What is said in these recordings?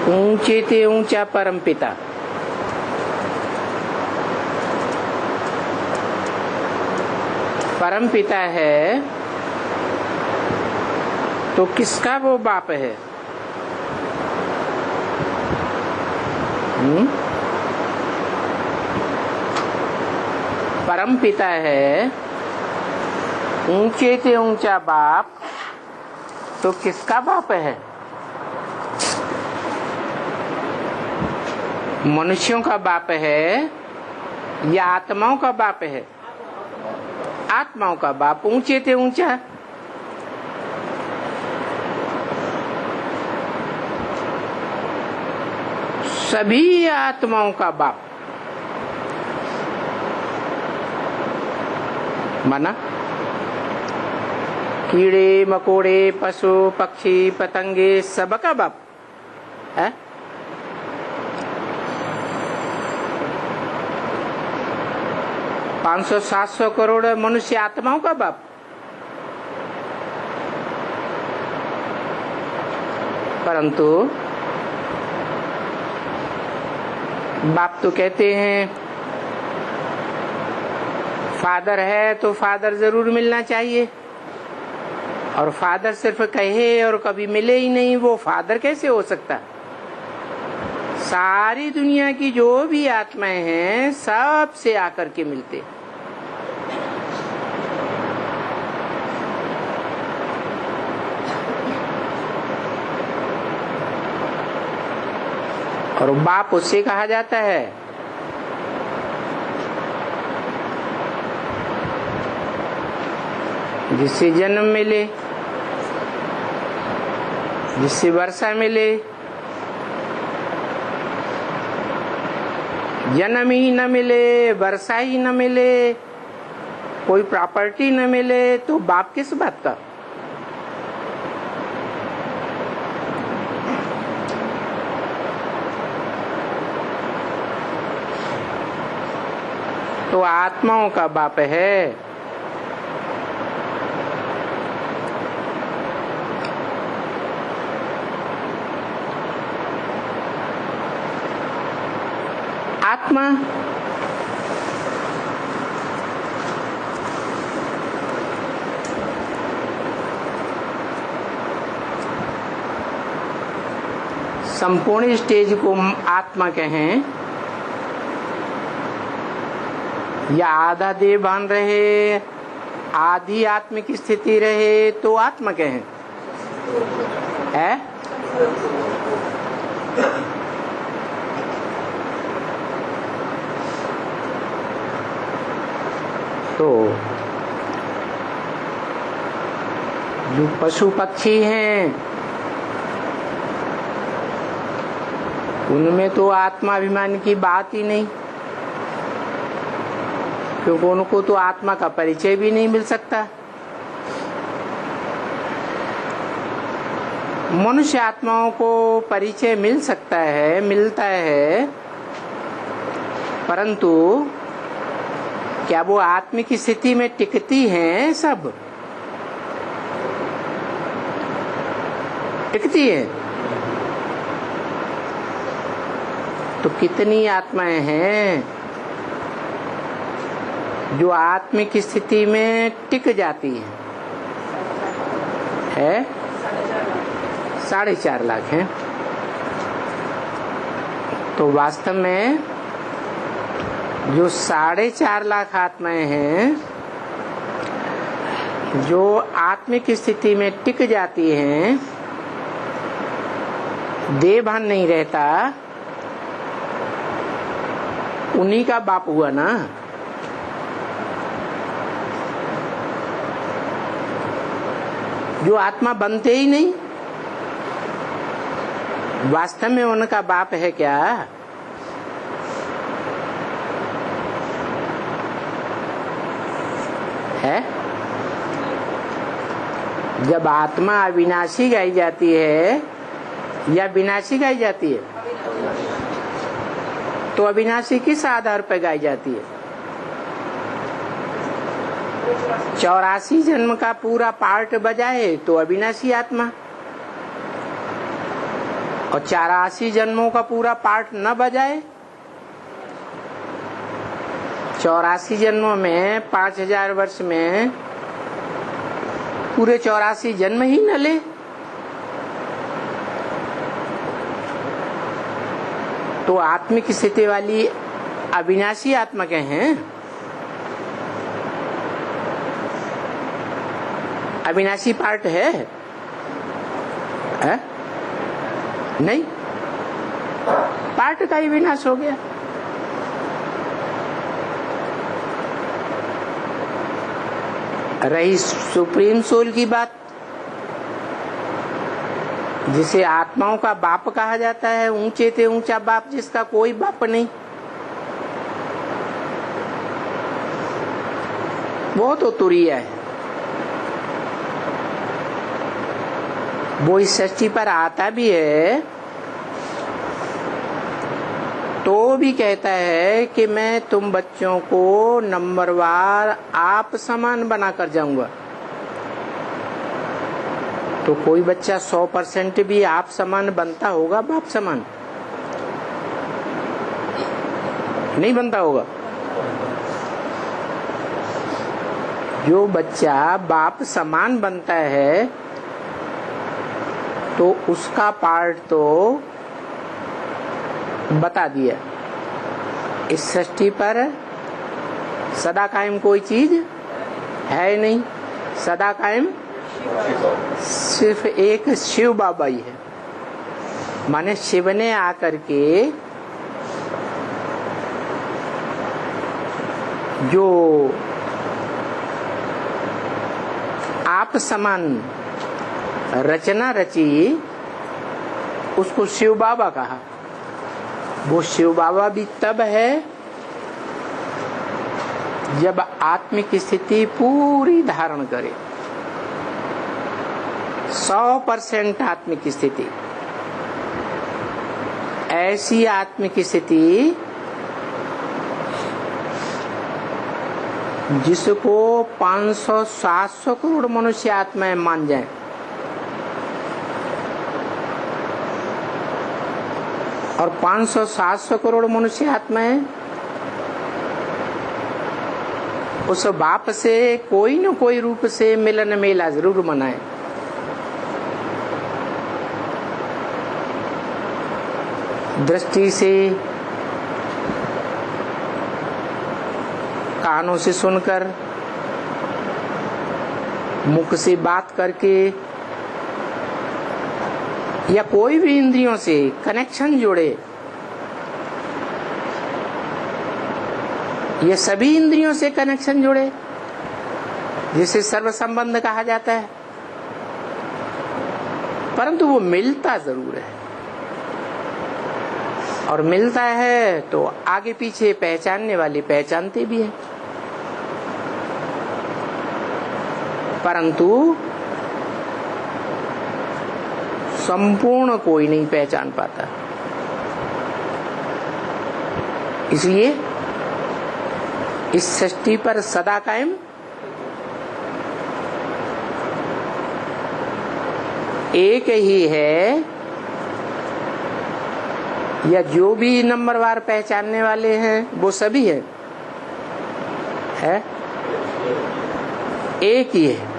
ऊंचे ते ऊंचा परमपिता। परमपिता है तो किसका वो बाप है? परमपिता है, ऊंचे से ऊंचा बाप, तो किसका बाप है? मनुष्यों का बाप है या आत्माओं का बाप है? आत्माओं का बाप ऊंचे से ऊंचा। सभी आत्माओं का बाप माना। कीड़े मकोड़े पशु पक्षी पतंगे सबका बाप है। 500-700 करोड़ मनुष्य आत्माओं का बाप। परंतु बाप तो कहते हैं, फादर है तो फादर जरूर मिलना चाहिए, और फादर सिर्फ कहे और कभी मिले ही नहीं, वो फादर कैसे हो सकता? सारी दुनिया की जो भी आत्माएं हैं सब से आकर के मिलते। और बाप उससे कहा जाता है जिससे जन्म मिले, जिससे वर्षा मिले। जन्म ही न मिले, वर्षा ही न मिले, कोई प्रॉपर्टी न मिले, तो बाप किस बात का? तो आत्माओं का बाप है। आत्मा संपूर्ण स्टेज को आत्मा कहें या आधा देह बांध रहे, आधी आत्मिक स्थिति रहे, तो आत्मा कहें है। तो जो पशु पक्षी हैं उनमें तो आत्माभिमान की बात ही नहीं, क्योंकि उनको तो आत्मा का परिचय भी नहीं मिल सकता। मनुष्य आत्माओं को परिचय मिल सकता है, मिलता है, परंतु क्या वो आत्मिक स्थिति में टिकती हैं? सब टिकती है तो कितनी आत्माएं हैं जो आत्मिक स्थिति में टिक जाती है? 4.5 लाख हैं। तो वास्तव में जो 4.5 लाख आत्माएं हैं जो आत्मिक स्थिति में टिक जाती हैं, देह भान नहीं रहता, उन्हीं का बाप हुआ ना। जो आत्मा बनते ही नहीं, वास्तव में उनका बाप है क्या? है? जब आत्मा अविनाशी गाई जाती है या विनाशी गाई जाती है, तो अविनाशी किस आधार पर गाई जाती है? 84 जन्म का पूरा पार्ट बजाए तो अविनाशी आत्मा, और 84 जन्मों का पूरा पाठ न बजाए, 84 जन्मों में 5000 वर्ष में पूरे 84 जन्म ही न ले, तो आत्मिक स्थिति वाली अविनाशी आत्मा के हैं। अविनाशी पार्ट है? नहीं, पार्ट का ही विनाश हो गया। रही सुप्रीम सोल की बात, जिसे आत्माओं का बाप कहा जाता है, ऊंचे से ऊंचा बाप जिसका कोई बाप नहीं, वो तो तुरीय है। वो इस सृष्टि पर आता भी है तो भी कहता है कि मैं तुम बच्चों को नंबरवार आप समान बना कर जाऊंगा। तो कोई बच्चा 100% भी आप समान बनता होगा? बाप समान नहीं बनता होगा। जो बच्चा बाप समान बनता है तो उसका पार्ट तो बता दिया। इस सृष्टि पर सदा कायम कोई चीज है नहीं, सदा कायम सिर्फ एक शिव बाबा ही है। माने शिव ने आकर के जो आप समान रचना रची उसको शिव बाबा कहा। वो शिव बाबा भी तब है जब आत्मिक स्थिति पूरी धारण करे, 100% आत्मिक स्थिति। ऐसी आत्मिक स्थिति जिसको 500-700 करोड़ मनुष्य आत्माएं मान जाएं। और 500-700 करोड़ मनुष्य आत्माएं उस बाप से कोई न कोई रूप से मिलन मेला जरूर मनाए। दृष्टि से, कानों से सुनकर, मुख से बात करके, या कोई भी इंद्रियों से कनेक्शन जोड़े। ये सभी इंद्रियों से कनेक्शन जोड़े जिसे सर्व संबंध कहा जाता है। परंतु वो मिलता जरूर है, और मिलता है तो आगे पीछे पहचानने वाले पहचानते भी हैं, परंतु संपूर्ण कोई नहीं पहचान पाता। इसलिए इस सृष्टि पर सदा कायम एक ही है, या जो भी नंबरवार पहचानने वाले हैं वो सभी है एक ही है।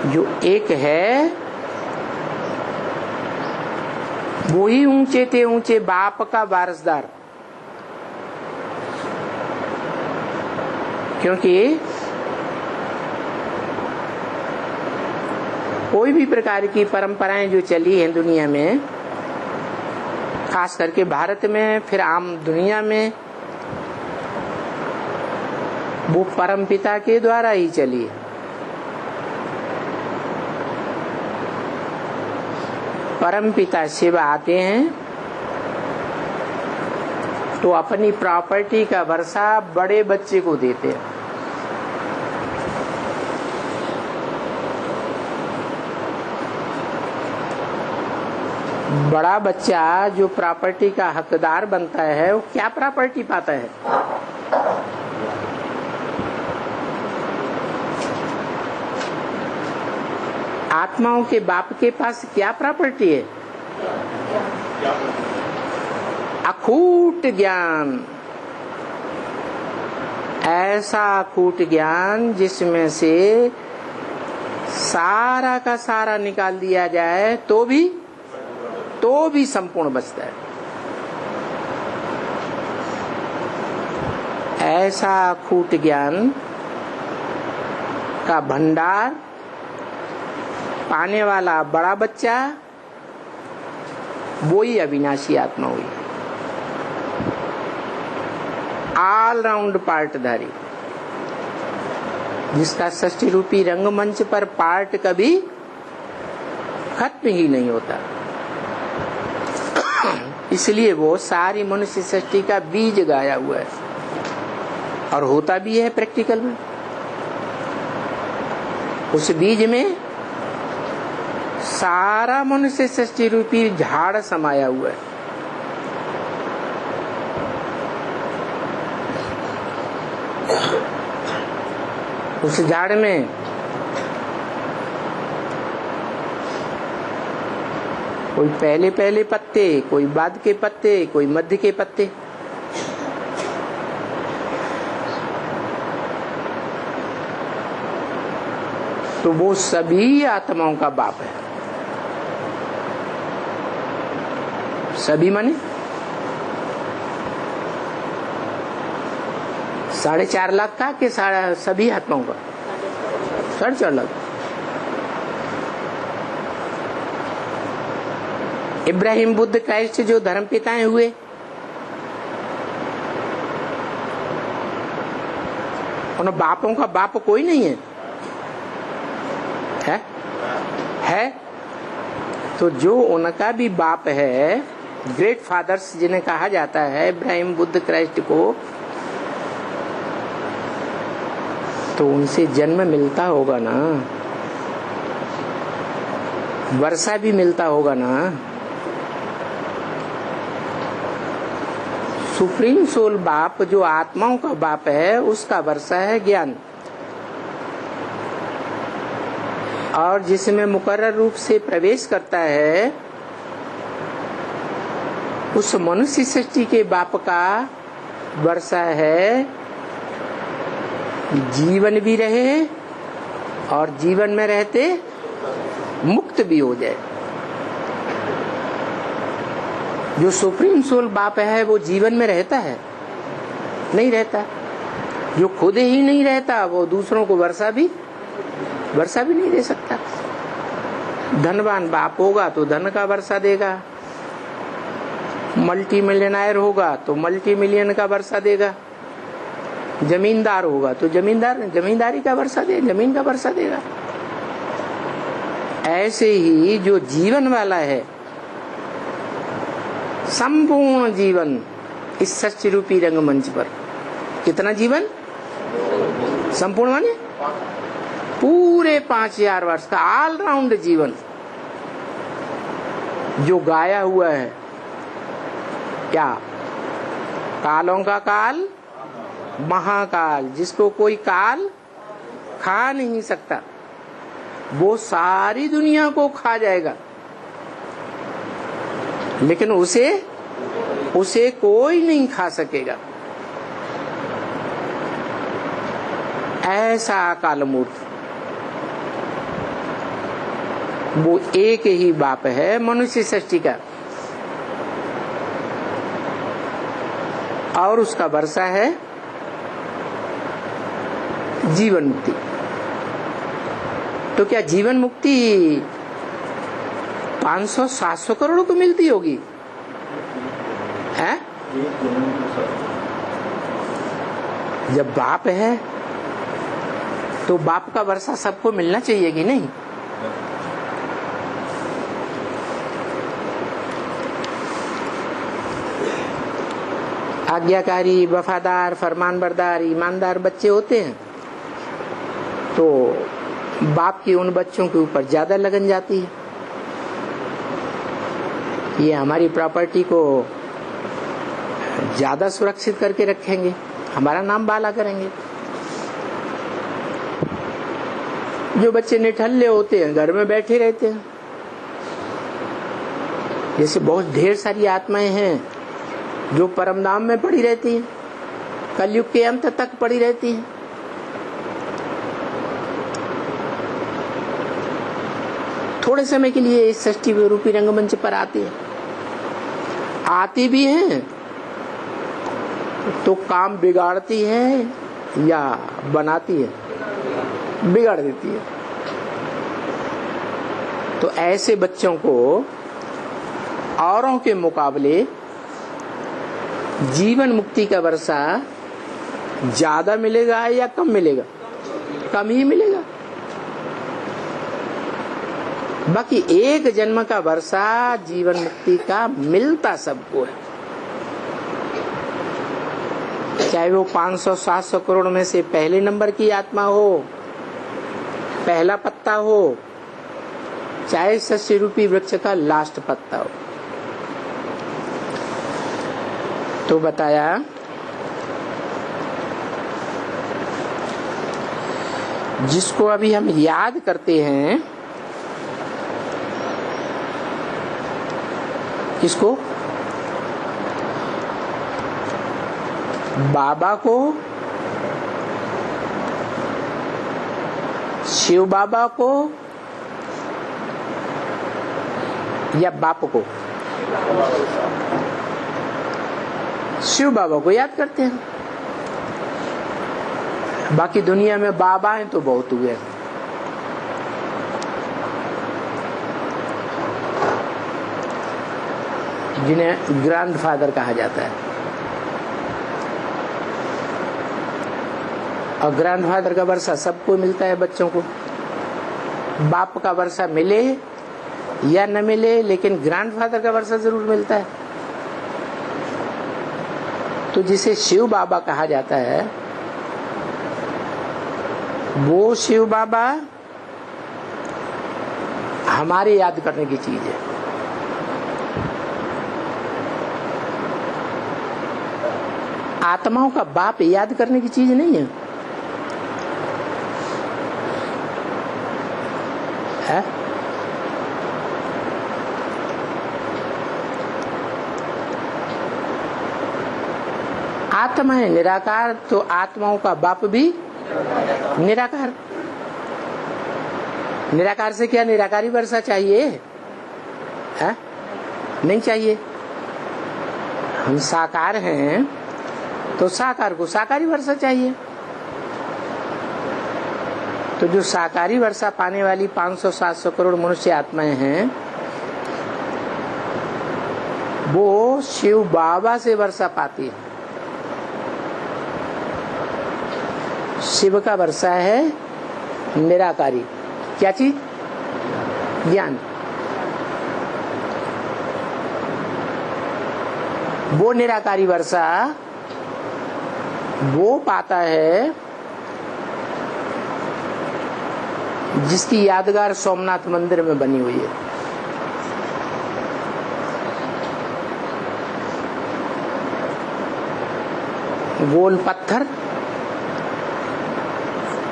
जो एक है वो ही ऊंचे ते ऊंचे बाप का वारसदार, क्योंकि कोई भी प्रकार की परंपराएं जो चली हैं दुनिया में, खास करके भारत में, फिर आम दुनिया में, वो परमपिता के द्वारा ही चली है। परमपिता शिव आते हैं तो अपनी प्रॉपर्टी का वर्षा बड़े बच्चे को देते हैं। बड़ा बच्चा जो प्रॉपर्टी का हकदार बनता है वो क्या प्रॉपर्टी पाता है? आत्माओं के बाप के पास क्या प्रॉपर्टी है? अखूट ज्ञान, ऐसा अखूट ज्ञान जिसमें से सारा का सारा निकाल दिया जाए तो भी संपूर्ण बचता है। ऐसा अखूट ज्ञान का भंडार पाने वाला बड़ा बच्चा वो ही अविनाशी आत्मा हुई, ऑल राउंड पार्टधारी, जिसका षष्ठी रूपी रंगमंच पर पार्ट कभी खत्म ही नहीं होता। इसलिए वो सारी मनुष्य सृष्टि का बीज गाया हुआ है और होता भी है प्रैक्टिकल में। उस बीज में सारा मनुष्य सृष्टि रूपी झाड़ समाया हुआ है। उस झाड़ में कोई पहले पहले पत्ते, कोई बाद के पत्ते, कोई मध्य के पत्ते। तो वो सभी आत्माओं का बाप है। सभी माने 4.5 लाख का कि सभी आत्माओं का? 4.5 लाख। इब्राहिम, बुद्ध, क्राइस्ट जो धर्म पिताएं हुए, उन बापों का बाप कोई नहीं है? है? तो जो उनका भी बाप है, ग्रेट फादर्स जिन्हें कहा जाता है, इब्राहिम, बुद्ध, क्राइस्ट को, तो उनसे जन्म मिलता होगा ना, वर्षा भी मिलता होगा ना। सुप्रीम सोल बाप जो आत्माओं का बाप है, उसका वर्षा है ज्ञान, और जिसमें मुकर्रर रूप से प्रवेश करता है, उस मनुष्य सृष्टि के बाप का वर्षा है जीवन भी रहे और जीवन में रहते मुक्त भी हो जाए। जो सुप्रीम सोल बाप है वो जीवन में रहता है? नहीं रहता। जो खुद ही नहीं रहता वो दूसरों को वर्षा भी नहीं दे सकता। धनवान बाप होगा तो धन का वर्षा देगा, मल्टी मिलियनर होगा तो मल्टी मिलियन का वर्षा देगा, जमींदार होगा तो जमींदारी का वर्षा दे, जमीन का वर्षा देगा। ऐसे ही जो जीवन वाला है, संपूर्ण जीवन इस सच्च रूपी रंगमंच पर, कितना जीवन संपूर्ण माने पूरे 5000 वर्ष का ऑल राउंड जीवन जो गाया हुआ है। क्या? कालों का काल, महाकाल, जिसको कोई काल खा नहीं सकता, वो सारी दुनिया को खा जाएगा, लेकिन उसे कोई नहीं खा सकेगा। ऐसा अकाल मूर्त, वो एक ही बाप है मनुष्य सृष्टि का, और उसका वर्षा है जीवन मुक्ति। तो क्या जीवन मुक्ति 500-700 करोड़ को मिलती होगी? है? जब बाप है तो बाप का वर्षा सबको मिलना चाहिए कि नहीं? आज्ञाकारी, वफादार, फरमानबरदार, ईमानदार बच्चे होते हैं तो बाप की उन बच्चों के ऊपर ज्यादा लगन जाती है। ये हमारी प्रॉपर्टी को ज्यादा सुरक्षित करके रखेंगे, हमारा नाम बाला करेंगे। जो बच्चे निठल्ले होते हैं घर में बैठे रहते हैं। जैसे बहुत ढेर सारी आत्माएं हैं जो परमधाम में पड़ी रहती हैं, कलयुग के अंत तक पड़ी रहती हैं। थोड़े समय के लिए इस सृष्टि रूपी रंगमंच पर आती है, आती भी हैं तो काम बिगाड़ती है या बनाती है, बिगाड़ देती है। तो ऐसे बच्चों को औरों के मुकाबले जीवन मुक्ति का वर्षा ज्यादा मिलेगा या कम मिलेगा? कम ही मिलेगा। बाकी एक जन्म का वर्षा जीवन मुक्ति का मिलता सबको है, चाहे वो 500-700 करोड़ में से पहले नंबर की आत्मा हो, पहला पत्ता हो, चाहे सस्य रूपी वृक्ष का लास्ट पत्ता हो। तो बताया जिसको अभी हम याद करते हैं, किसको? बाबा को, शिव बाबा को या बाप को? शिव बाबा को याद करते हैं। बाकी दुनिया में बाबा हैं तो बहुत हुए, जिन्हें ग्रैंडफादर कहा जाता है। और ग्रैंडफादर का वर्षा सबको मिलता है, बच्चों को। बाप का वर्षा मिले या न मिले, लेकिन ग्रैंडफादर का वर्षा जरूर मिलता है। तो जिसे शिव बाबा कहा जाता है, वो शिव बाबा हमारे याद करने की चीज है। आत्माओं का बाप याद करने की चीज नहीं है, है? आत्मा है निराकार, तो आत्माओं का बाप भी निराकार। निराकार से क्या निराकारी वर्षा चाहिए? है? नहीं चाहिए। हम साकार हैं तो साकार को साकारी वर्षा चाहिए। तो जो साकारी वर्षा पाने वाली 500-700 करोड़ मनुष्य आत्माएं हैं, वो शिव बाबा से वर्षा पाती है। शिव का वर्षा है निराकारी। क्या चीज? ज्ञान। वो निराकारी वर्षा वो पाता है जिसकी यादगार सोमनाथ मंदिर में बनी हुई है। गोल पत्थर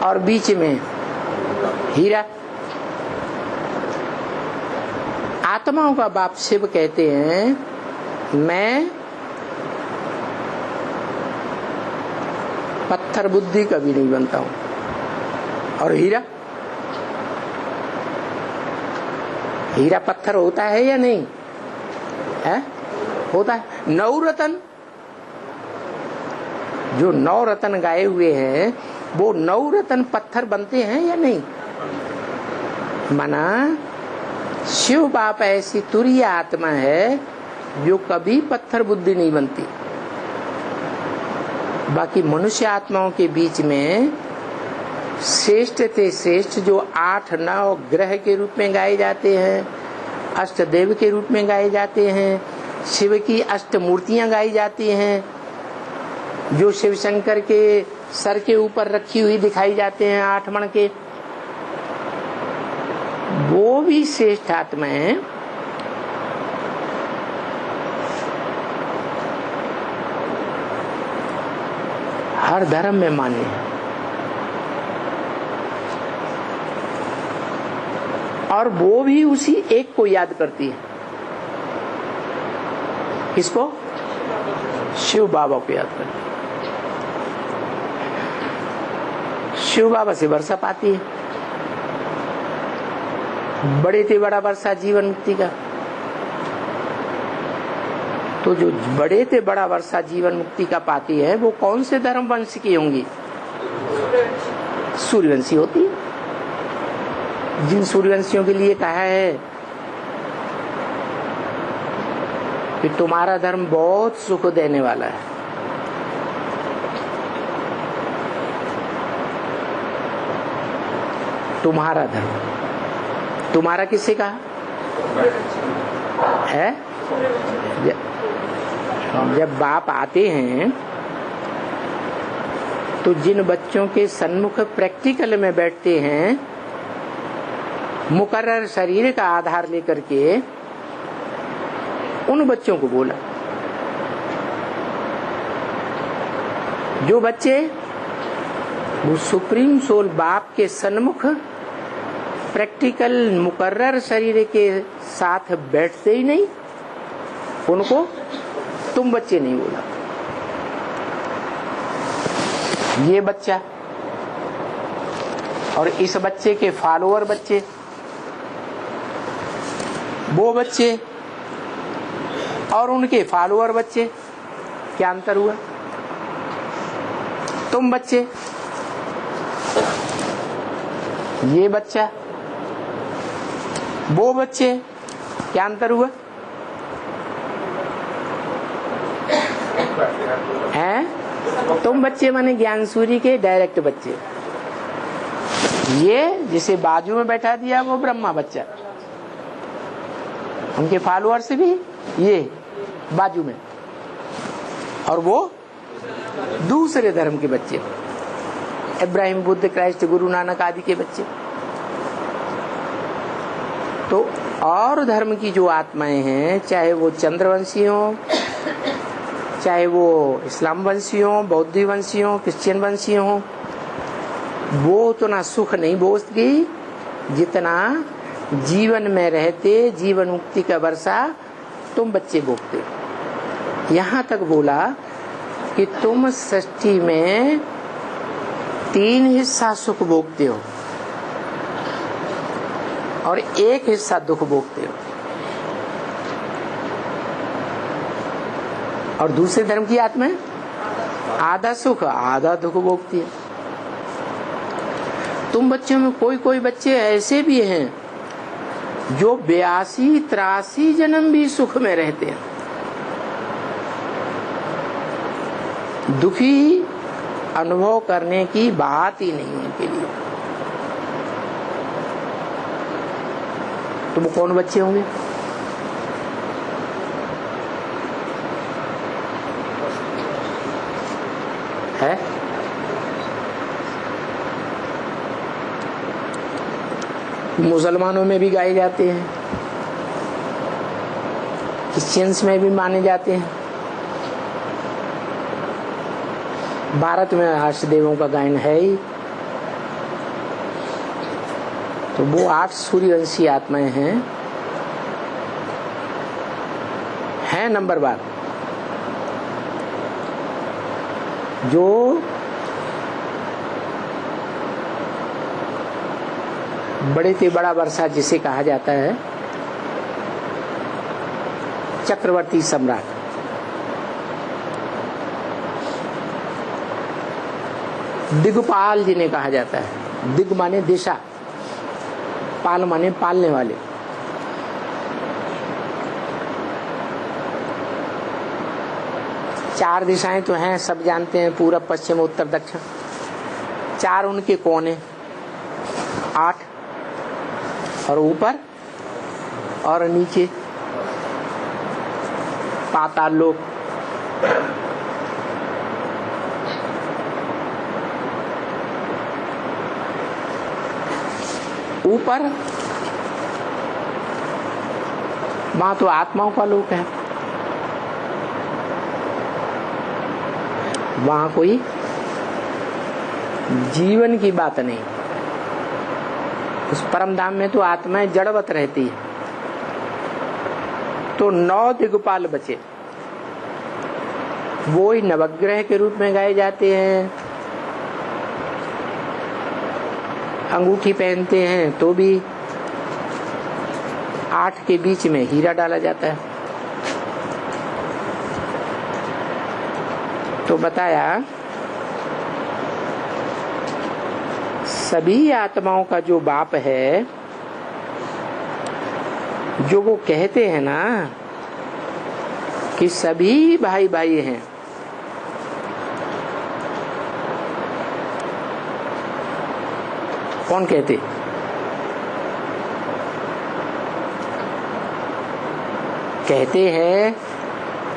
और बीच में हीरा। आत्माओं का बाप शिव कहते हैं, मैं पत्थर बुद्धि कभी नहीं बनता हूं। और हीरा, हीरा पत्थर होता है या नहीं है? होता है। 9 रतन, जो 9 रतन गाए हुए हैं, वो 9 रतन पत्थर बनते हैं या नहीं? माना शिव बाप ऐसी तुरीय आत्मा है जो कभी पत्थर बुद्धि नहीं बनती। बाकी मनुष्य आत्माओं के बीच में श्रेष्ठ ते श्रेष्ठ जो 8-9 ग्रह के रूप में गाए जाते हैं, अष्टदेव के रूप में गाए जाते हैं, शिव की अष्ट मूर्तियां गाई जाती हैं, जो शिव शंकर के सर के ऊपर रखी हुई दिखाई जाते हैं 8 मण के, वो भी श्रेष्ठ आत्मा है। हर धर्म में मान्य है। और वो भी उसी एक को याद करती है। किसको? शिव बाबा को याद करती है। शिव बाबा से वर्षा पाती है। बड़े से बड़ा वर्षा जीवन मुक्ति का। तो जो बड़े से बड़ा वर्षा जीवन मुक्ति का पाती है वो कौन से धर्म वंश की होंगी? सूर्यवंशी होती है। जिन सूर्यवंशियों के लिए कहा है कि तुम्हारा धर्म बहुत सुख देने वाला है, तुम्हारा धर्म। तुम्हारा किससे कहा है? जब बाप आते हैं तो जिन बच्चों के सन्मुख प्रैक्टिकल में बैठते हैं, मुकर्रर शरीर का आधार लेकर के, उन बच्चों को बोला। जो बच्चे वो सुप्रीम सोल बाप के सन्मुख प्रैक्टिकल मुकर्रर शरीर के साथ बैठते ही नहीं, उनको तुम बच्चे नहीं बोला। ये बच्चा और इस बच्चे के फॉलोअर बच्चे, वो बच्चे और उनके फॉलोअर बच्चे, क्या अंतर हुआ? तुम बच्चे, ये बच्चा, वो बच्चे, क्या अंतर हुआ? हैं? तुम बच्चे माने ज्ञान सूर्य के डायरेक्ट बच्चे। ये जिसे बाजू में बैठा दिया वो ब्रह्मा बच्चा, उनके फॉलोअर से भी ये बाजू में, और वो दूसरे धर्म के बच्चे, इब्राहिम, बुद्ध, क्राइस्ट, गुरु नानक आदि के बच्चे। तो और धर्म की जो आत्माएं हैं, चाहे वो चंद्रवंशी हो, चाहे वो इस्लाम वंशी हो, बौद्ध वंशी हो, क्रिश्चियन वंशी हो, वो उतना सुख नहीं भोगती जितना जीवन में रहते जीवन मुक्ति का वर्षा तुम बच्चे भोगते। यहाँ तक बोला कि तुम सृष्टि में 3 हिस्सा सुख भोगते हो और 1 हिस्सा दुख भोगते हो। और दूसरे धर्म की आत्मा आधा सुख आधा दुख भोगती है। तुम बच्चों में कोई बच्चे ऐसे भी हैं जो 82-83 जन्म भी सुख में रहते हैं, दुखी अनुभव करने की बात ही नहीं उनके लिए। तो वो कौन बच्चे होंगे? है? मुसलमानों में भी गाए जाते हैं, क्रिश्चियंस में भी माने जाते हैं। भारत में अष्ट देवों का गायन है ही। तो वो 8 सूर्यवंशी आत्माएं हैं नंबर 12, जो बड़े से बड़ा वर्षा जिसे कहा जाता है, चक्रवर्ती सम्राट, दिग्पाल जिन्हें कहा जाता है। दिग माने दिशा, पाल माने पालने वाले। चार दिशाएं तो हैं, सब जानते हैं, पूरब, पश्चिम, उत्तर, दक्षिण। 4 उनके कोने, 8 और ऊपर और नीचे पाताल लोक। ऊपर वहां तो आत्माओं का लोक है, वहां कोई जीवन की बात नहीं। उस परम धाम में तो आत्माएं जड़वत रहती है। तो 9 दिग्पाल बचे, वो ही नवग्रह के रूप में गाए जाते हैं। अंगूठी पहनते हैं तो भी 8 के बीच में हीरा डाला जाता है। तो बताया सभी आत्माओं का जो बाप है, जो वो कहते हैं ना कि सभी भाई भाई हैं, कौन कहते? कहते हैं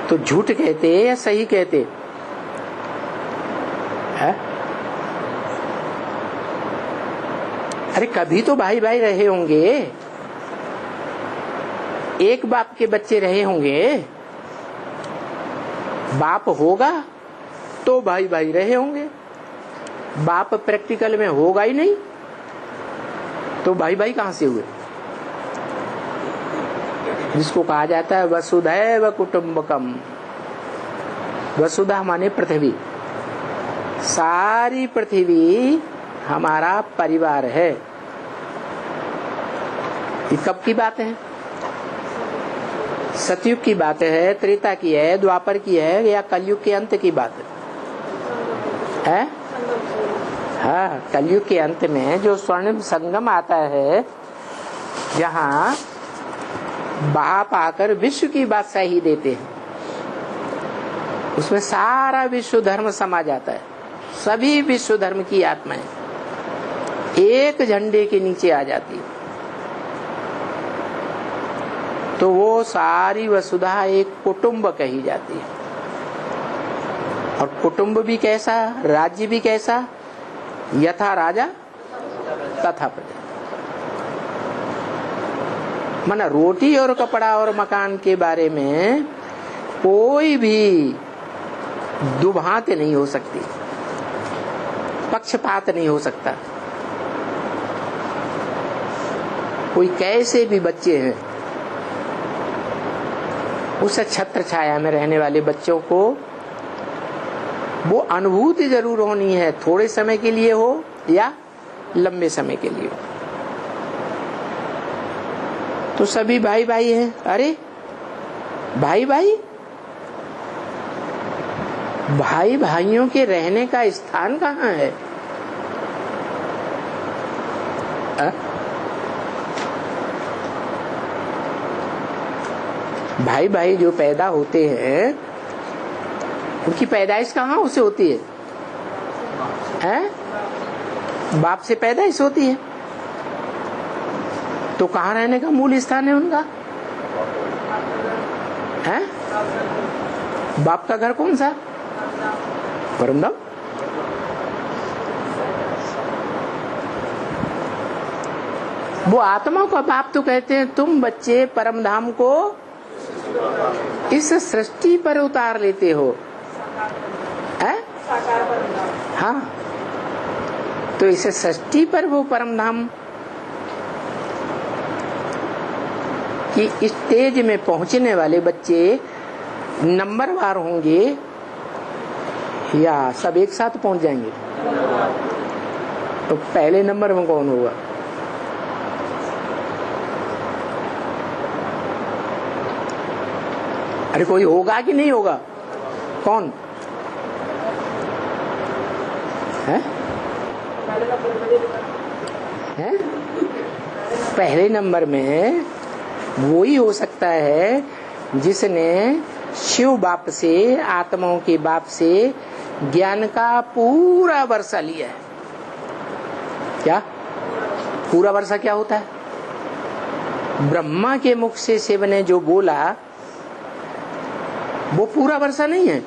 तो झूठ कहते या सही कहते है? अरे कभी तो भाई भाई रहे होंगे, एक बाप के बच्चे रहे होंगे। बाप होगा तो भाई भाई रहे होंगे, बाप प्रैक्टिकल में होगा ही नहीं तो भाई भाई कहां से हुए? जिसको कहा जाता है वसुधैव कुटुंबकम। वसुधा माने पृथ्वी, सारी पृथ्वी हमारा परिवार है। ये कब की बात है? सतयुग की बात है, त्रेता की है, द्वापर की है, या कलयुग के अंत की बात है? हाँ, कलयुग के अंत में जो स्वर्णिम संगम आता है, जहाँ बाप आकर विश्व की बादशाही देते हैं, उसमें सारा विश्व धर्म समा जाता है। सभी विश्व धर्म की आत्माएं एक झंडे के नीचे आ जाती है। तो वो सारी वसुधा एक कुटुंब कही जाती है। और कुटुंब भी कैसा, राज्य भी कैसा? यथा राजा तथा प्रजा। माना रोटी और कपड़ा और मकान के बारे में कोई भी दुभांत नहीं हो सकती, पक्षपात नहीं हो सकता। कोई कैसे भी बच्चे हैं, उस छत्र छाया में रहने वाले बच्चों को वो अनुभूति जरूर होनी है, थोड़े समय के लिए हो या लंबे समय के लिए हो। तो सभी भाई भाई हैं। अरे भाई भाई, भाई भाइयों के रहने का स्थान कहाँ है? भाई भाई जो पैदा होते हैं, उनकी पैदाइश कहाँ से होती है? बाप से पैदाइश होती है। तो कहाँ रहने का मूल स्थान है उनका? है बाप का घर कौन सा? परमधाम। वो आत्मा का बाप तो कहते हैं तुम बच्चे परमधाम को इस सृष्टि पर उतार लेते हो, है? हाँ, तो इस सृष्टि पर वो परमधाम कि स्टेज में पहुंचने वाले बच्चे नंबरवार होंगे या सब एक साथ पहुंच जाएंगे? तो पहले नंबर में कौन होगा? अरे कोई होगा कि नहीं होगा? कौन है? है? पहले नंबर में वो ही हो सकता है जिसने शिव बाप से, आत्माओं के बाप से ज्ञान का पूरा वर्षा लिया है। क्या पूरा वर्षा क्या होता है? ब्रह्मा के मुख से शिव ने जो बोला वो पूरा वर्षा नहीं है।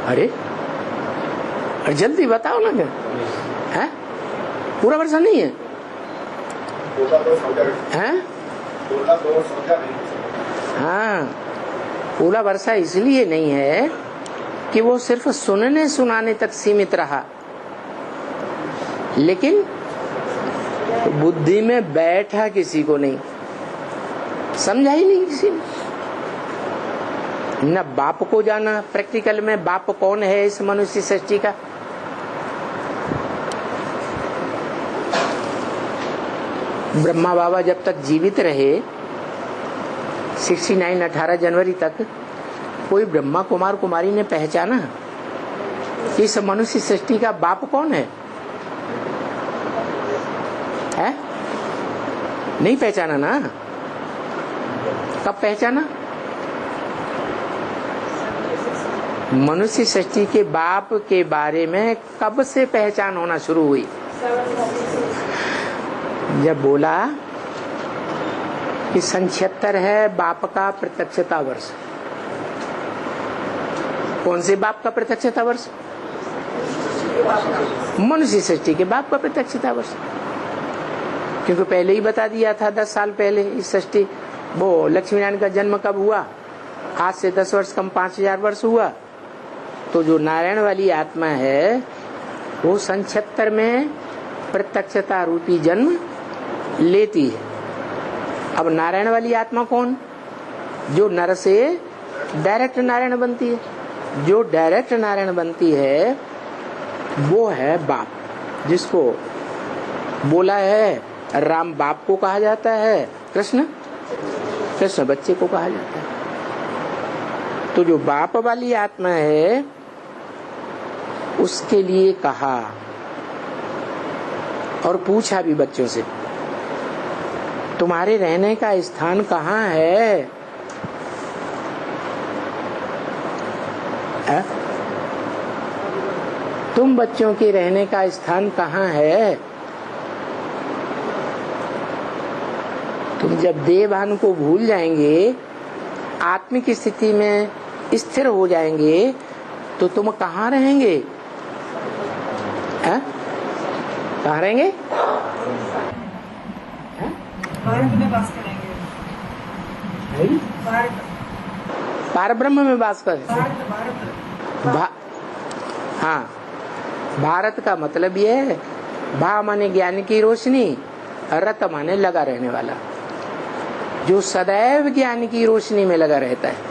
अरे जल्दी बताओ ना, क्या है? पूरा वर्षा नहीं है? हैं? हाँ, पूरा वर्षा इसलिए नहीं है कि वो सिर्फ सुनने सुनाने तक सीमित रहा। लेकिन बुद्धि में बैठा किसी को नहीं, समझा ही नहीं किसी ने। न बाप को जाना प्रैक्टिकल में, बाप कौन है इस मनुष्य सृष्टि का। ब्रह्मा बाबा जब तक जीवित रहे 69 18 जनवरी तक, कोई ब्रह्मा कुमार कुमारी ने पहचाना कि इस मनुष्य सृष्टि का बाप कौन है? नहीं पहचाना ना। कब पहचाना? मनुष्य सृष्टि के बाप के बारे में कब से पहचान होना शुरू हुई? जब बोला कि 76 है बाप का प्रत्यक्षता वर्ष। कौन से बाप का प्रत्यक्षता वर्ष? मनुष्य सृष्टि के बाप का प्रत्यक्षता वर्ष। क्योंकि पहले ही बता दिया था 10 साल पहले इस सृष्टि, वो लक्ष्मी नारायण का जन्म कब हुआ? आज से 10 वर्ष कम 5000 वर्ष हुआ। तो जो नारायण वाली आत्मा है वो 76 में प्रत्यक्षता रूपी जन्म लेती है। अब नारायण वाली आत्मा कौन? जो नर से डायरेक्ट नारायण बनती है। जो डायरेक्ट नारायण बनती है वो है बाप, जिसको बोला है राम बाप को कहा जाता है, कृष्ण बच्चे को कहा जाता है। तो जो बाप वाली आत्मा है उसके लिए कहा और पूछा भी बच्चों से, तुम्हारे रहने का स्थान कहाँ है? तुम बच्चों के रहने का स्थान कहाँ है? तुम जब देहभान को भूल जाएंगे, आत्मिक स्थिति में स्थिर हो जाएंगे, तो तुम कहाँ रहेंगे? कहाँ रहेंगे? भारत में वास करेंगे। पार ब्रह्म में वास करेंगे। हाँ, भारत का मतलब ये है, भा माने ज्ञान की रोशनी, रत माने लगा रहने वाला, जो सदैव ज्ञान की रोशनी में लगा रहता है।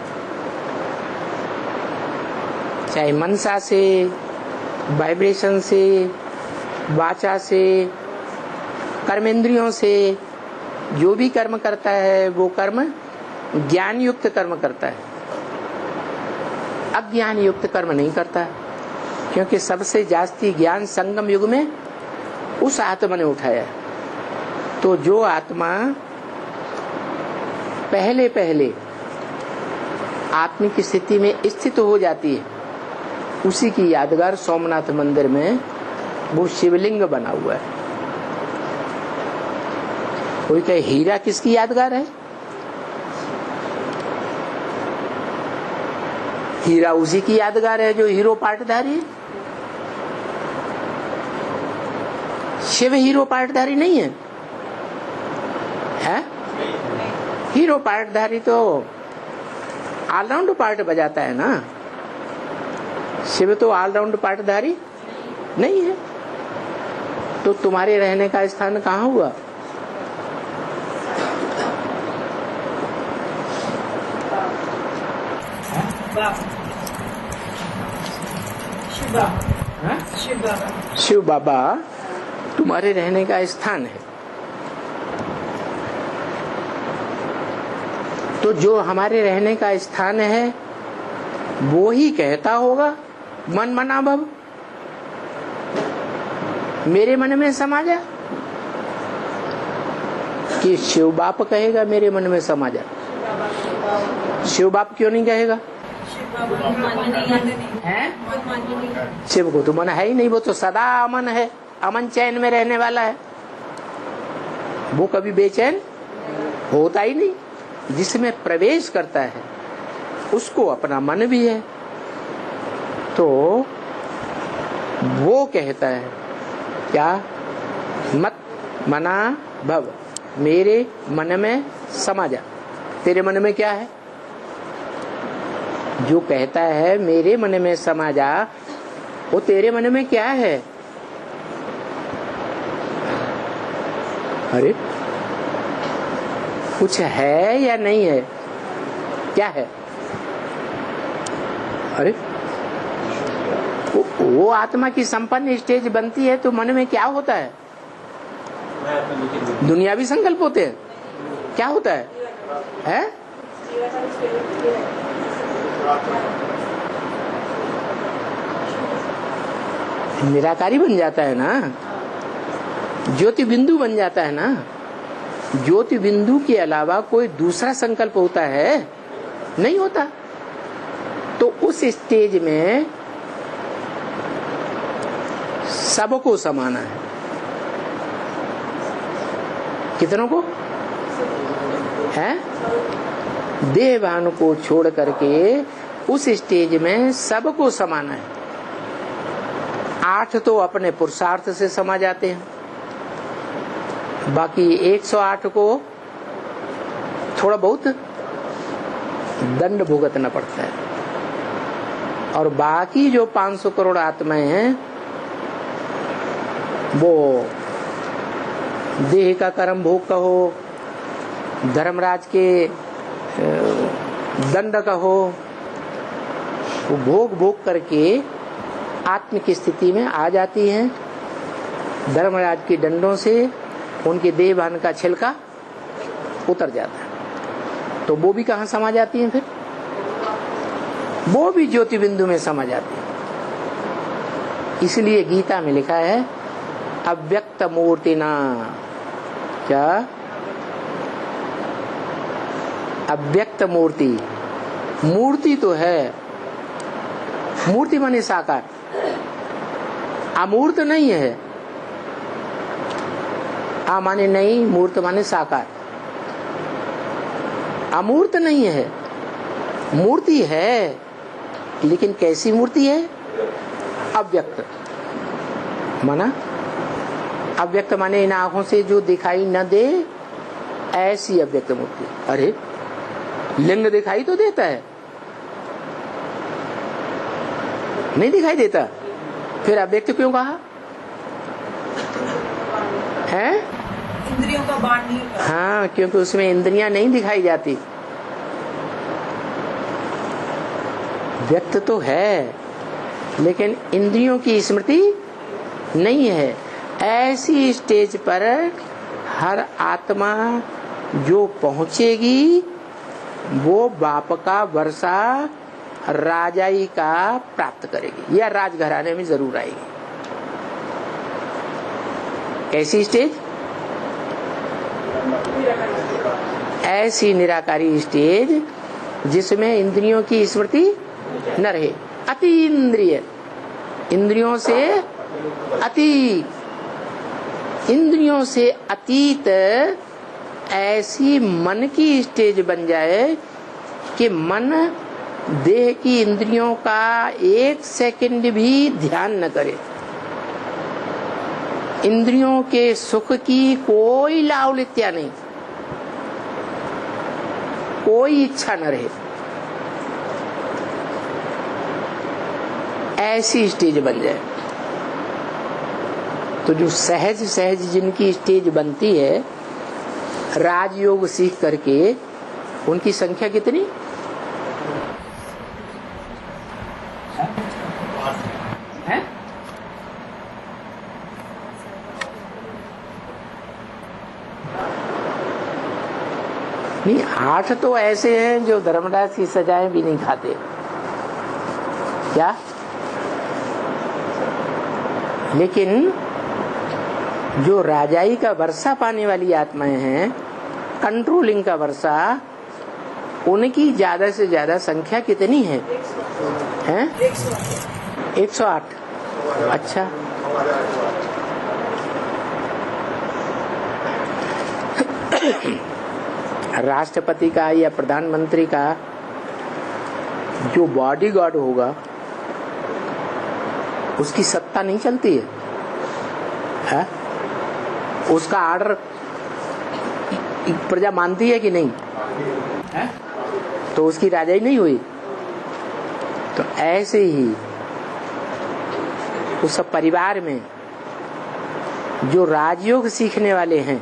चाहे मनसा से, वाइब्रेशन से, वाचा से, कर्मेंद्रियों से जो भी कर्म करता है वो कर्म ज्ञान युक्त कर्म करता है, अज्ञान युक्त कर्म नहीं करता। क्योंकि सबसे जास्ती ज्ञान संगम युग में उस आत्मा ने उठाया। तो जो आत्मा पहले पहले आत्मिक स्थिति में स्थित हो जाती है, उसी की यादगार सोमनाथ मंदिर में वो शिवलिंग बना हुआ है। कोई कहे हीरा किसकी यादगार है? हीरा उसी की यादगार है जो हीरो पाटधारी है। शिव हीरो पाटधारी नहीं है, है? हीरो पाटधारी तो ऑलराउंड पार्ट बजाता है ना। शिव तो ऑलराउंड पाटधारी नहीं है। तो तुम्हारे रहने का स्थान कहाँ हुआ? शिव बाबा तुम्हारे रहने का स्थान है। तो जो हमारे रहने का स्थान है वो ही कहता होगा मन मना भव, मेरे मन में समा जा, कि शिव बाप कहेगा मेरे मन में समा जा। शिव बाप क्यों नहीं कहेगा? शिव को तो मन है ही नहीं, वो तो सदा अमन है, अमन चैन में रहने वाला है, वो कभी बेचैन होता ही नहीं। जिसमें प्रवेश करता है उसको अपना मन भी है। तो वो कहता है क्या? मत मना भव, मेरे मन में समा जा। तेरे मन में क्या है? जो कहता है मेरे मन में समा जा, वो तेरे मन में क्या है? अरे कुछ है या नहीं है? क्या है? अरे वो आत्मा की संपन्न स्टेज बनती है तो मन में क्या होता है? दुनियावी संकल्प होते हैं। क्या होता है? निराकारी बन जाता है ना, ज्योति बिंदु बन जाता है ना। ज्योति बिंदु के अलावा कोई दूसरा संकल्प होता है? नहीं होता। तो उस स्टेज में सबको समाना है। कितनों को है? देहभान को छोड़ करके उस स्टेज में सबको समाना है। 8 तो अपने पुरुषार्थ से समा जाते हैं, बाकी 108 को थोड़ा बहुत दंड भुगतना पड़ता है। और बाकी जो 500 करोड़ आत्माएं हैं वो देह का कर्म भोग का हो, धर्मराज के दंड का हो, वो भोग भोग करके आत्म की स्थिति में आ जाती हैं। धर्मराज के दंडों से उनके देहभान का छिलका उतर जाता है। तो वो भी कहाँ समा जाती हैं? फिर वो भी ज्योति बिंदु में समा जाती है। इसलिए गीता में लिखा है अव्यक्त मूर्तिना। क्या? अव्यक्त मूर्ति। मूर्ति तो है, मूर्ति माने साकार, अमूर्त नहीं है। माने नहीं, मूर्त माने साकार, अमूर्त नहीं है। मूर्ति है, लेकिन कैसी मूर्ति है? अव्यक्त। माना अव्यक्त माने इन आंखों से जो दिखाई न दे, ऐसी अव्यक्त मूर्ति। अरे लिंग दिखाई तो देता है, नहीं दिखाई देता, फिर अव्यक्त क्यों कहा है? इंद्रियों का बाण नहीं होता। हाँ, क्योंकि उसमें इंद्रियां नहीं दिखाई जाती। व्यक्त तो है, लेकिन इंद्रियों की स्मृति नहीं है। ऐसी स्टेज पर हर आत्मा जो पहुंचेगी वो बाप का वर्षा राजाई का प्राप्त करेगी या राजघराने में जरूर आएगी। कैसी स्टेज? ऐसी निराकारी स्टेज जिसमें इंद्रियों की स्मृति न रहे, अति इंद्रिय, इंद्रियों से अति, इंद्रियों से अतीत ऐसी मन की स्टेज बन जाए कि मन देह की इंद्रियों का 1 सेकंड भी ध्यान न करे, इंद्रियों के सुख की कोई लावलित्या नहीं, कोई इच्छा न रहे। ऐसी स्टेज बन जाए तो जो सहज सहज जिनकी स्टेज बनती है राजयोग सीख करके, उनकी संख्या कितनी है? नहीं, 8 तो ऐसे हैं जो धर्मराज की सजाएं भी नहीं खाते। क्या? लेकिन जो राजाई का वर्षा पाने वाली आत्माएं हैं, कंट्रोलिंग का वर्षा, उनकी ज्यादा से ज्यादा संख्या कितनी है? 108। अच्छा, राष्ट्रपति का या प्रधानमंत्री का जो बॉडीगार्ड होगा उसकी सत्ता नहीं चलती है? उसका आर्डर प्रजा मानती है कि नहीं है? तो उसकी राजाई नहीं हुई। तो ऐसे ही उस परिवार में जो राजयोग सीखने वाले हैं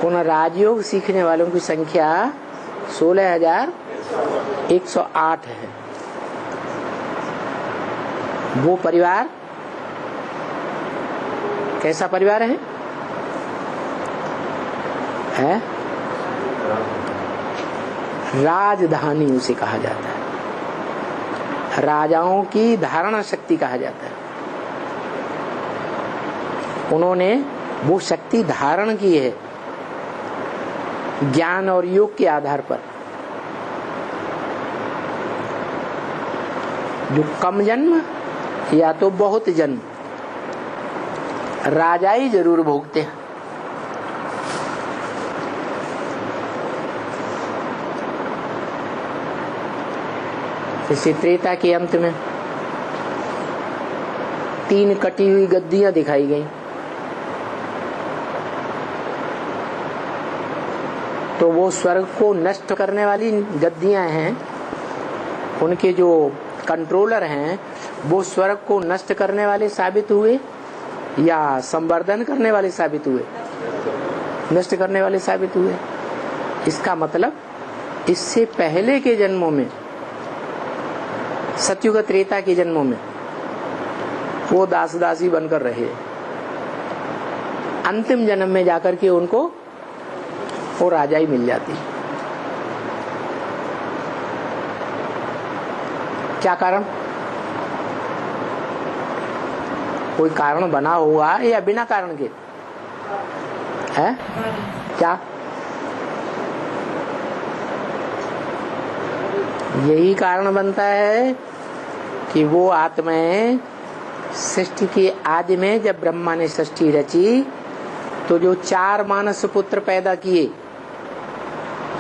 पुनः राजयोग सीखने वालों की संख्या 16,108 है। वो परिवार कैसा परिवार है? राजधानी उसे कहा जाता है, राजाओं की धारणा शक्ति कहा जाता है। उन्होंने वो शक्ति धारण की है ज्ञान और योग के आधार पर। जो कम जन्म या तो बहुत जन्म राजाई जरूर भोगते हैं। जैसे त्रेता के अंत में 3 कटी हुई गद्दियां दिखाई गई, तो वो स्वर्ग को नष्ट करने वाली गद्दियां हैं। उनके जो कंट्रोलर हैं वो स्वर्ग को नष्ट करने वाले साबित हुए या संवर्धन करने वाले साबित हुए? नष्ट करने वाले साबित हुए। इसका मतलब इससे पहले के जन्मों में, सतयुग त्रेता के जन्मों में वो दास दासी बनकर रहे। अंतिम जन्म में जाकर के उनको वो राजाई मिल जाती। क्या कारण? कोई कारण बना हुआ या बिना कारण के है? क्या? यही कारण बनता है कि वो आत्माएं सृष्टि के आदि में जब ब्रह्मा ने सृष्टि रची तो जो 4 मानस पुत्र पैदा किए,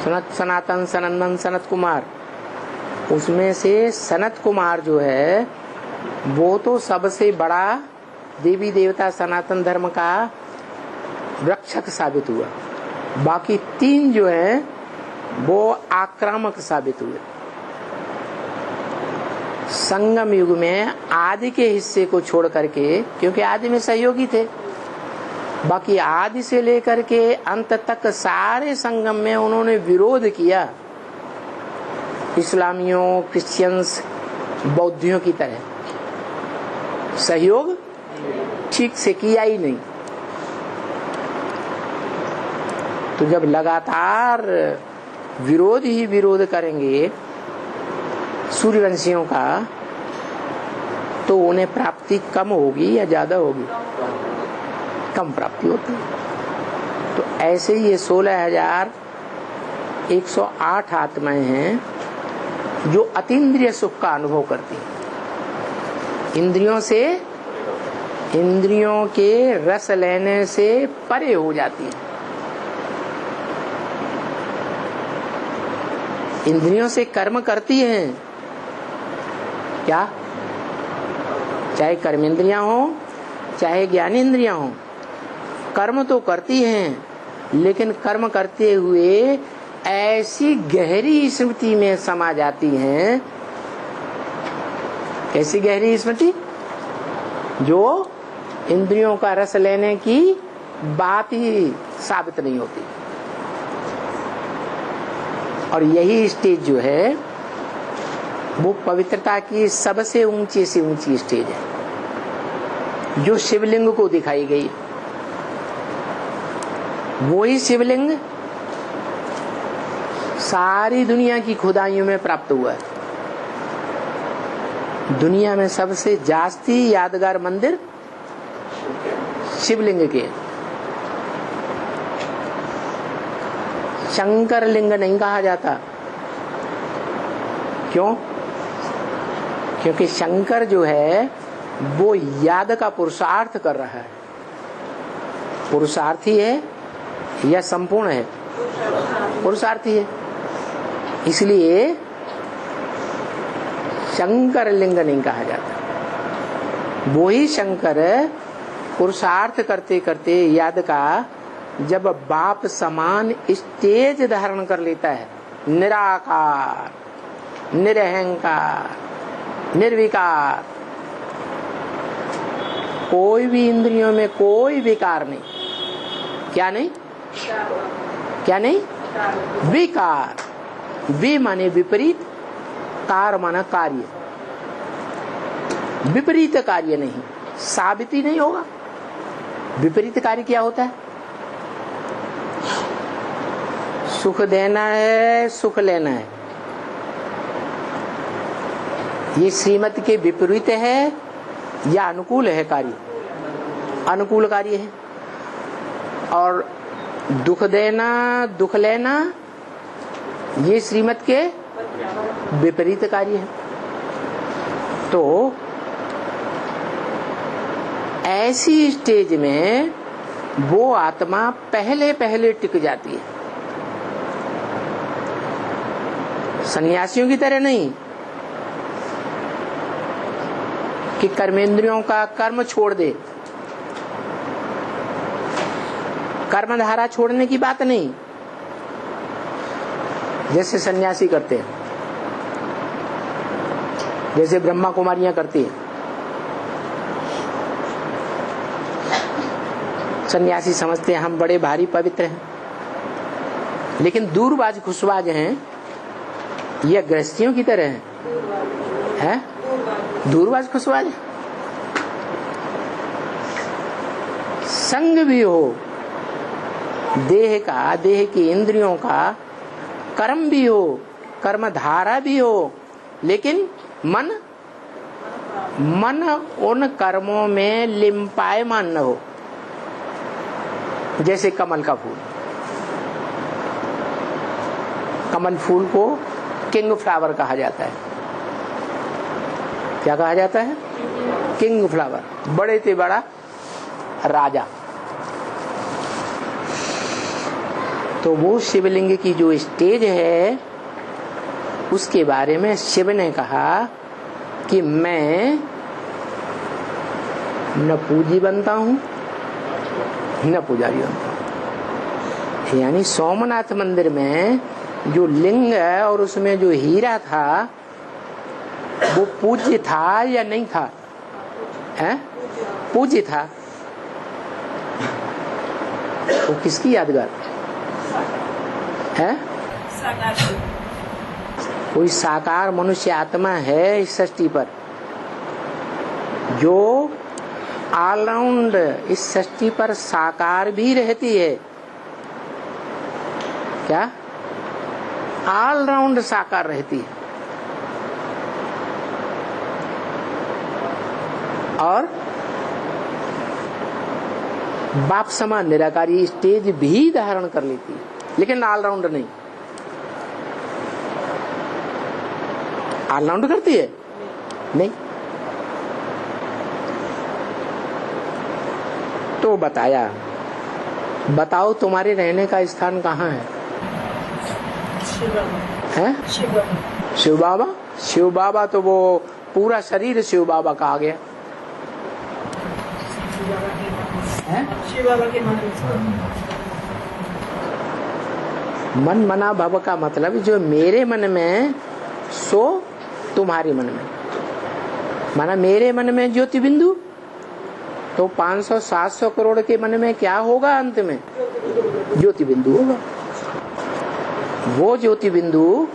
सनत, सनातन, सनंदन, सनत कुमार, उसमें से सनत कुमार जो है वो तो सबसे बड़ा देवी देवता सनातन धर्म का रक्षक साबित हुआ। बाकी 3 जो है वो आक्रामक साबित हुए। संगम युग में आदि के हिस्से को छोड़ करके, क्योंकि आदि में सहयोगी थे, बाकी आदि से लेकर के अंत तक सारे संगम में उन्होंने विरोध किया। इस्लामियों, क्रिश्चियंस, बौद्धियों की तरह सहयोग ठीक से किया ही नहीं। तो जब लगातार विरोध ही विरोध करेंगे सूर्यवंशियों का, तो उन्हें प्राप्ति कम होगी या ज्यादा होगी? कम प्राप्ति होती है। तो ऐसे ही ये 16,108 आत्माएं हैं जो अतीन्द्रिय सुख का अनुभव करती हैं। इंद्रियों के रस लेने से परे हो जाती हैं। इंद्रियों से कर्म करती हैं क्या? चाहे कर्मेंद्रियां हो चाहे ज्ञानेंद्रियां हो, कर्म तो करती हैं, लेकिन कर्म करते हुए ऐसी गहरी स्मृति में समा जाती हैं। ऐसी गहरी स्मृति जो इंद्रियों का रस लेने की बात ही साबित नहीं होती। और यही स्टेज जो है वो पवित्रता की सबसे ऊंची से ऊंची स्टेज है, जो शिवलिंग को दिखाई गई। वही शिवलिंग सारी दुनिया की खुदाइयों में प्राप्त हुआ है। दुनिया में सबसे जास्ती यादगार मंदिर शिवलिंग के। शंकर लिंग नहीं कहा जाता। क्यों? क्योंकि शंकर जो है वो याद का पुरुषार्थ कर रहा है। पुरुषार्थी है या संपूर्ण है? पुरुषार्थी है। इसलिए शंकर लिंग नहीं कहा जाता। वो ही शंकर पुरुषार्थ करते करते याद का जब बाप समान स्टेज धारण कर लेता है, निराकार, निरहंकार, निर्विकार, कोई भी इंद्रियों में कोई विकार नहीं। क्या नहीं? क्या नहीं? विकार। वे माने विपरीत, कार माना कार्य। विपरीत कार्य नहीं, साबित ही नहीं होगा। विपरीत कार्य क्या होता है? सुख देना है, सुख लेना है, ये श्रीमत के विपरीत है या अनुकूल है कार्य? अनुकूल कार्य है। और दुख देना, दुख लेना, ये श्रीमत के विपरीत कार्य है। तो ऐसी स्टेज में वो आत्मा पहले पहले टिक जाती है, सन्यासियों की तरह नहीं कि कर्मेंद्रियों का कर्म छोड़ दे। कर्मधारा छोड़ने की बात नहीं, जैसे सन्यासी करते हैं, जैसे ब्रह्मा कुमारियां करती हैं। सन्यासी समझते हैं हम बड़े भारी पवित्र हैं, लेकिन दूरबाज खुशबाज हैं या गृहस्थियों की तरह हैं? दूरबाज खुशबाज। संग भी हो देह का, देह की इंद्रियों का, कर्म भी हो, कर्म धारा भी हो, लेकिन मन उन कर्मों में लिम्पायमान न हो। जैसे कमल का फूल, कमल फूल को किंग फ्लावर कहा जाता है। क्या कहा जाता है? किंग फ्लावर, बड़े से बड़ा राजा। तो वो शिवलिंग की जो स्टेज है उसके बारे में शिव ने कहा कि मैं न पूजी बनता हूं न पुजारी बनता हूं। यानी सोमनाथ मंदिर में जो लिंग है और उसमें जो हीरा था वो पूज्य था या नहीं था? है? पूज्य था। वो किसकी यादगार है? कोई साकार मनुष्य आत्मा है इस सृष्टि पर जो ऑलराउंड इस सृष्टि पर साकार भी रहती है। क्या? ऑलराउंड साकार रहती है और बाप समान निराकारी स्टेज भी धारण कर लेती है, लेकिन ऑलराउंड नहीं। ऑलराउंड करती है नहीं। तो बताया, बताओ तुम्हारे रहने का स्थान कहाँ है? शिव बाबा। शिव बाबा तो वो पूरा शरीर शिव बाबा का आ गया है? शिव बाबा के मन मना भव का मतलब जो मेरे मन में सो तुम्हारे मन में, माना मेरे मन में ज्योति बिंदु, तो 500-700 करोड़ के मन में क्या होगा? अंत में ज्योति बिंदु होगा। वो ज्योति बिंदु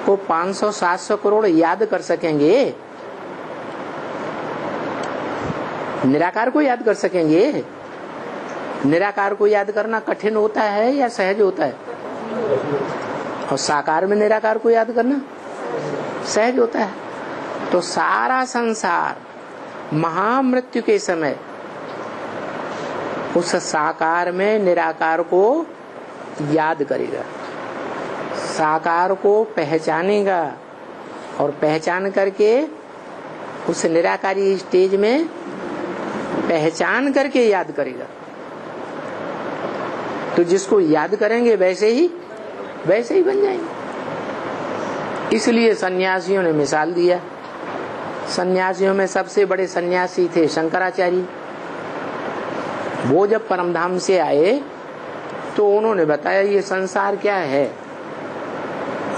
को 500-700 करोड़ याद कर सकेंगे? निराकार को याद कर सकेंगे? निराकार को याद करना कठिन होता है या सहज होता है? और साकार में निराकार को याद करना सहज होता है। तो सारा संसार महामृत्यु के समय उस साकार में निराकार को याद करेगा, साकार को पहचानेगा और पहचान करके उस निराकारी स्टेज में पहचान करके याद करेगा। तो जिसको याद करेंगे वैसे ही बन जाएंगे। इसलिए सन्यासियों ने मिसाल दिया। सन्यासियों में सबसे बड़े सन्यासी थे शंकराचार्य। वो जब परमधाम से आए तो उन्होंने बताया ये संसार क्या है।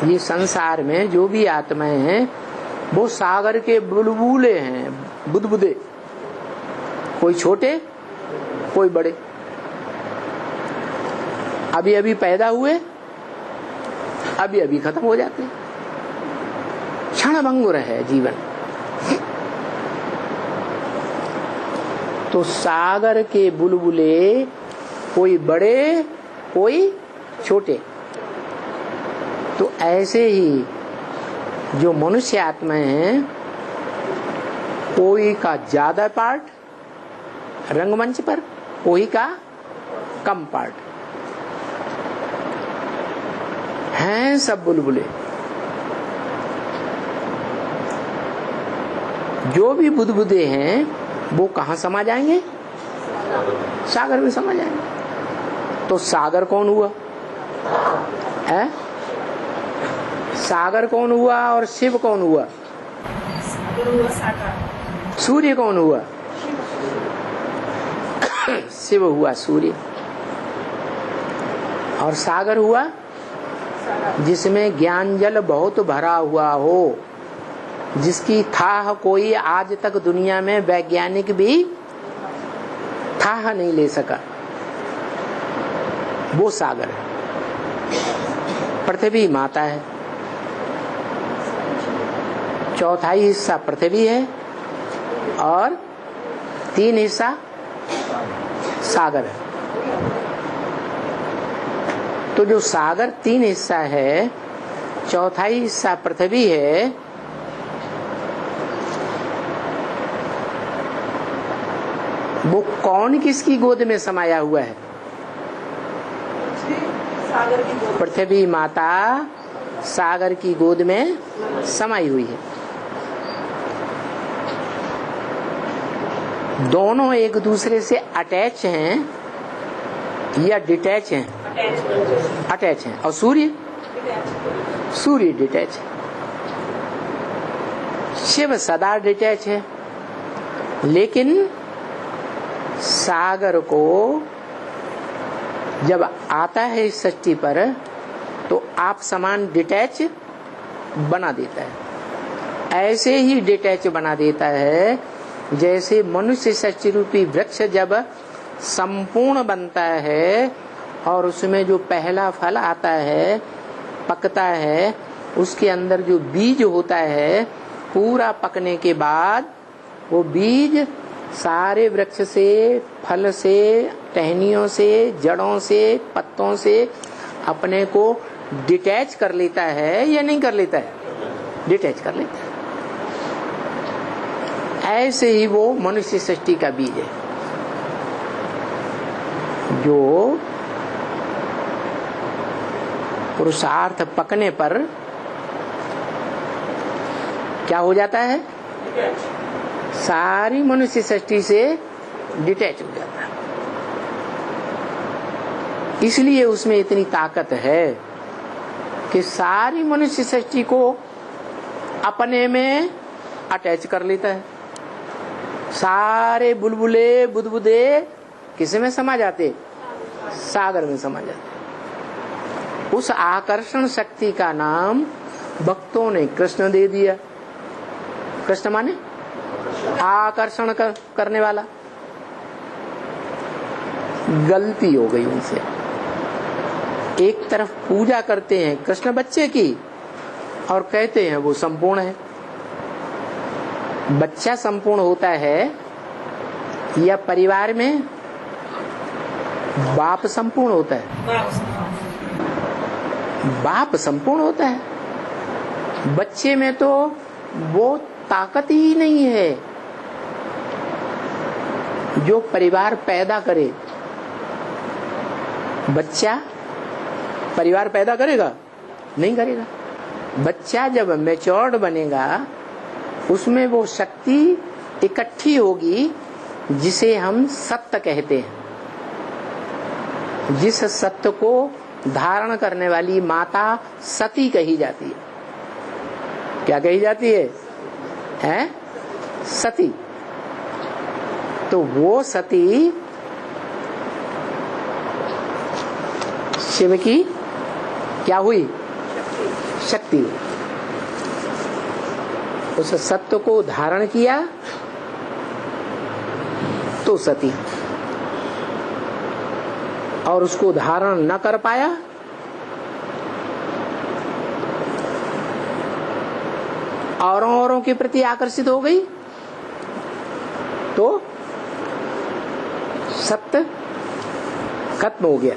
ये संसार में जो भी आत्माएं हैं वो सागर के बुलबुले हैं, बुदबुदे, कोई छोटे कोई बड़े। अभी अभी पैदा हुए, अभी अभी खत्म हो जाते हैं। क्षणभंगुर है जीवन। तो सागर के बुलबुले कोई बड़े कोई छोटे। तो ऐसे ही जो मनुष्य आत्मा है, कोई का ज्यादा पार्ट रंगमंच पर, कोई का कम पार्ट, हैं सब बुलबुले। जो भी बुदबुदे हैं वो कहाँ समा जाएंगे? सागर में समा जाएंगे। तो सागर कौन हुआ है? सागर कौन हुआ और शिव कौन हुआ? सूर्य कौन हुआ? शिव हुआ सूर्य। और सागर हुआ जिसमें ज्ञान जल बहुत भरा हुआ हो, जिसकी थाह कोई आज तक दुनिया में वैज्ञानिक भी थाह नहीं ले सका, वो सागर है। पृथ्वी माता है, चौथाई हिस्सा पृथ्वी है और 3 हिस्सा सागर है। तो जो सागर 3 हिस्सा है, चौथाई हिस्सा पृथ्वी है, वो कौन किसकी गोद में समाया हुआ है? सागर की गोद। पृथ्वी माता सागर की गोद में समाई हुई है। दोनों एक दूसरे से अटैच हैं या डिटैच हैं? अटैच हैं। और सूर्य डिटैच है। शिव सदा डिटैच है, लेकिन सागर को जब आता है इस सृष्टि पर तो आप समान डिटैच बना देता है। ऐसे ही डिटैच बना देता है जैसे मनुष्य सृष्टि रूपी वृक्ष जब संपूर्ण बनता है और उसमें जो पहला फल आता है, पकता है, उसके अंदर जो बीज होता है, पूरा पकने के बाद वो बीज सारे वृक्ष से, फल से, टहनियों से, जड़ों से, पत्तों से अपने को डिटैच कर लेता है या नहीं कर लेता है? डिटैच कर लेता है। ऐसे ही वो मनुष्य सृष्टि का बीज है जो पुरुषार्थ पकने पर क्या हो जाता है? सारी मनुष्य सृष्टि से डिटैच हो जाता है। इसलिए उसमें इतनी ताकत है कि सारी मनुष्य सृष्टि को अपने में अटैच कर लेता है। सारे बुलबुले बुदबुदे किस में समा जाते? सागर में समा जाते। उस आकर्षण शक्ति का नाम भक्तों ने कृष्ण दे दिया। कृष्ण माने आकर्षण करने वाला। गलती हो गई उनसे। एक तरफ पूजा करते हैं कृष्ण बच्चे की और कहते हैं वो संपूर्ण है। बच्चा संपूर्ण होता है या परिवार में बाप संपूर्ण होता है? बाप संपूर्ण होता है। बच्चे में तो वो ताकत ही नहीं है जो परिवार पैदा करे। बच्चा परिवार पैदा करेगा? नहीं करेगा। बच्चा जब मैच्योर्ड बनेगा उसमें वो शक्ति इकट्ठी होगी जिसे हम सत्य कहते हैं। जिस सत्य को धारण करने वाली माता सती कही जाती है। क्या कही जाती है? हैं? सती। तो वो सती शिव की क्या हुई? शक्ति हुई। उस सत्य को धारण किया तो सती। और उसको धारण न कर पाया, औरों के प्रति आकर्षित हो गई, तो सत्य खत्म हो गया।